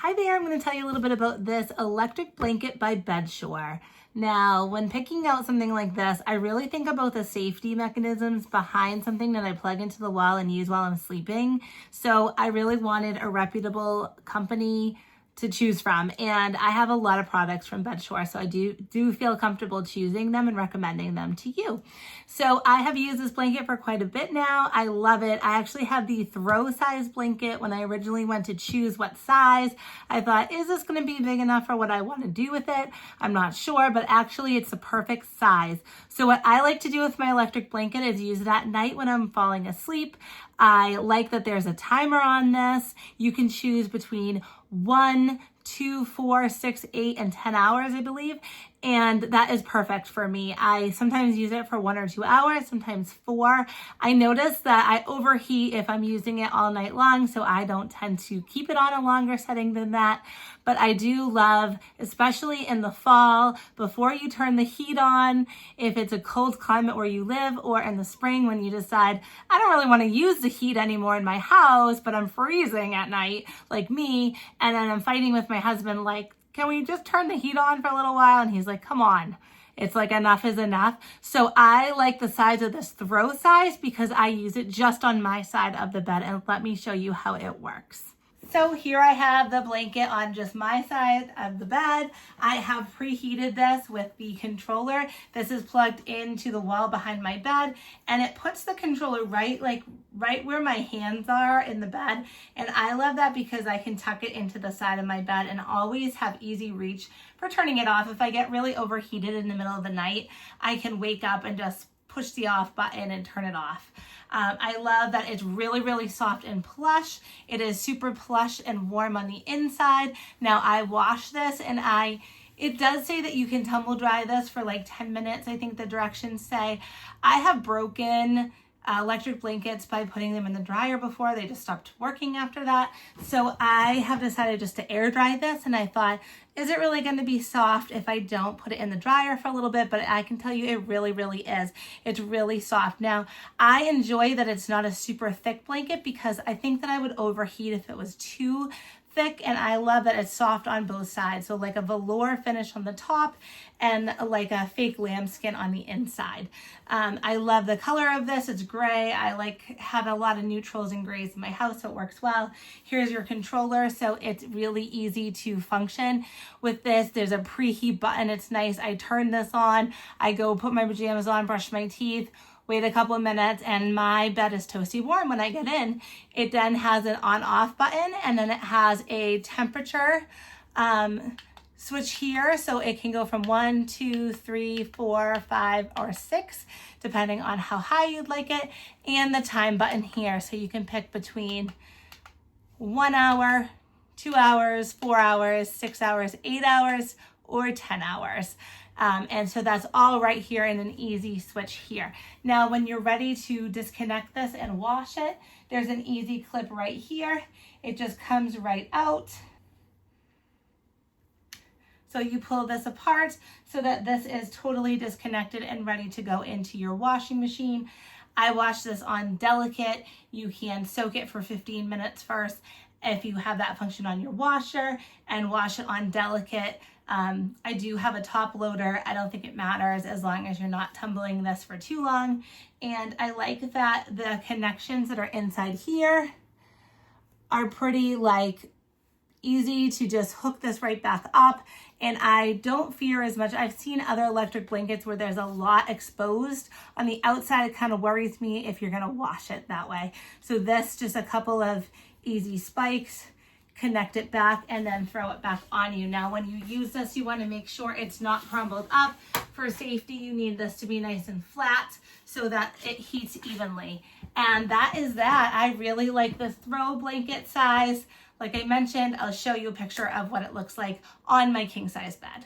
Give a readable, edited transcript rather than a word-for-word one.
Hi there, I'm going to tell you a little bit about this electric blanket by Bedsure. Now, when picking out something like this, I really think about the safety mechanisms behind something that I plug into the wall and use while I'm sleeping. So I really wanted a reputable company to choose from, and I have a lot of products from Bedsure, so I do feel comfortable choosing them and recommending them to you. So I have used this blanket for quite a bit now. I love it. I actually have the throw size blanket. When I originally went to choose what size, I thought, is this going to be big enough for what I want to do with it? I'm not sure, but actually it's the perfect size. So what I like to do with my electric blanket is use it at night when I'm falling asleep. I like that there's a timer on this. You can choose between 1, 2, 4, 6, 8, and 10 hours, I believe. And that is perfect for me. I sometimes use it for 1 or 2 hours, sometimes 4. I notice that I overheat if I'm using it all night long, so I don't tend to keep it on a longer setting than that. But I do love, especially in the fall, before you turn the heat on, if it's a cold climate where you live, or in the spring when you decide, I don't really want to use the heat anymore in my house, but I'm freezing at night, like me, and then I'm fighting with my husband, like, can we just turn the heat on for a little while? And he's like, come on. It's like enough is enough. So I like the size of this throw size because I use it just on my side of the bed, and let me show you how it works. So here I have the blanket on just my side of the bed. I have preheated this with the controller. This is plugged into the wall behind my bed, and it puts the controller right where my hands are in the bed. And I love that because I can tuck it into the side of my bed and always have easy reach for turning it off. If I get really overheated in the middle of the night, I can wake up and just push the off button and turn it off. I love that it's really, really soft and plush. It is super plush and warm on the inside. Now I wash this, and it does say that you can tumble dry this for like 10 minutes. I think the directions say. I have broken electric blankets by putting them in the dryer before. They just stopped working after that. So I have decided just to air dry this, and I thought, is it really going to be soft if I don't put it in the dryer for a little bit? But I can tell you it really, really is. It's really soft. Now, I enjoy that it's not a super thick blanket because I think that I would overheat if it was too thick, and I love that it's soft on both sides. So like a velour finish on the top and like a fake lambskin on the inside. I love the color of this. It's gray. I have a lot of neutrals and grays in my house, so it works well. Here's your controller, so it's really easy to function with this. There's a preheat button. It's nice. I turn this on. I go put my pajamas on, brush my teeth, wait a couple of minutes, and my bed is toasty warm when I get in. It then has an on-off button, and then it has a temperature switch here, so it can go from 1, 2, 3, 4, 5, or 6, depending on how high you'd like it, and the time button here, so you can pick between 1 hour, 2 hours, 4 hours, 6 hours, 8 hours, or 10 hours. And so that's all right here in an easy switch here. Now, when you're ready to disconnect this and wash it, there's an easy clip right here. It just comes right out. So you pull this apart so that this is totally disconnected and ready to go into your washing machine. I wash this on delicate. You can soak it for 15 minutes first if you have that function on your washer, and wash it on delicate. I do have a top loader. I don't think it matters as long as you're not tumbling this for too long. And I like that the connections that are inside here are pretty easy to just hook this right back up, and I don't fear as much. I've seen other electric blankets where there's a lot exposed on the outside. It kind of worries me if you're going to wash it that way. So this, just a couple of easy spikes, connect it back, and then throw it back on you. Now, when you use this, you want to make sure it's not crumbled up. For safety, you need this to be nice and flat so that it heats evenly. And that is that. I really like the throw blanket size. Like I mentioned, I'll show you a picture of what it looks like on my king size bed.